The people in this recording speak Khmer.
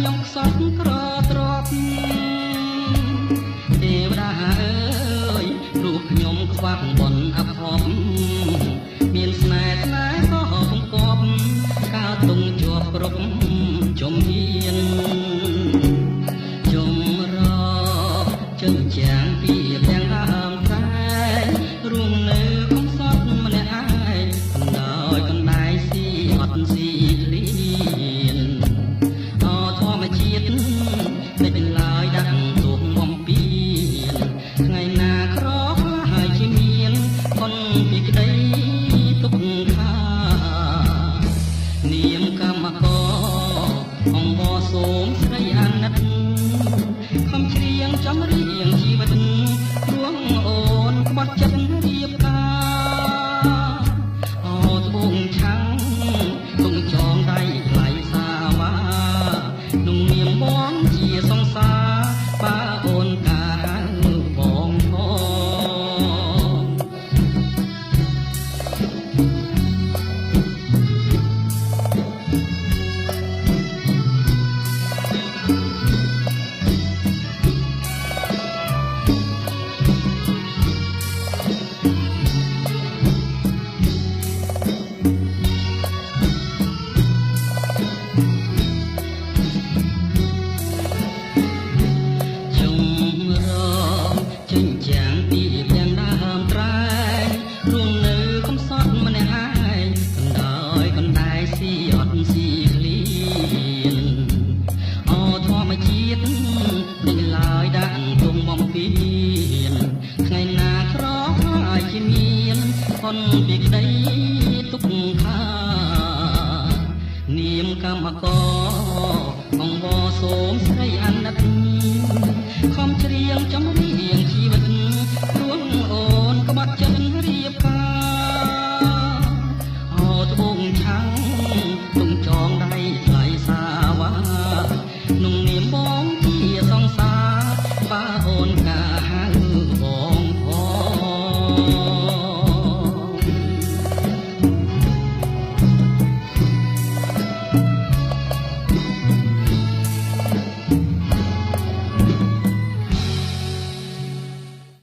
ខ្ញុំខ្សត់ក្រទ្របទេវតាអើយរូបខ្ញុំខ្វាក់បនអភ័ព្វមានស្នេហ៍ស្នេហ៍ក៏បង្កប់កាលទុំជាប់រកចំហៀនចំរកជើងចាំងពីទាំងដើមតែរួមនៅកំសត់ម្នាក់ឯងដោយកណ្ដាយស៊ីអត់ស៊ីលៀនអធម្មជាតិមិនឡើយដាក់ទុំបំពីថ្ងៃណាក្រហើយជាមានคนពីក្តីទុកខានាមកម្មករអង្គបសូមស្រីអាណិតខំច្រៀងចំរៀងជីវិតរួងអូនក្បត់ចិត្តរៀបការអូត្បូងឆាំងទុំចងដៃថ្លៃសាវ៉ាนุ่ងនាមបងជាសង្សារបាអូនកាបងផងចិញ្ចាំងពីទាំងដើមត្រែងរួមនៅកំសត់ម្នាក់ឯងកណ្ដាយស៊ីអត់ស៊ីឃ្លៀនអូធម្មជាតិនឹងឡើយដាក់ទុំបំពេញថ្ងៃណាក្រហើយជាមានคนពីក្តីទុកខានាមកម្មករ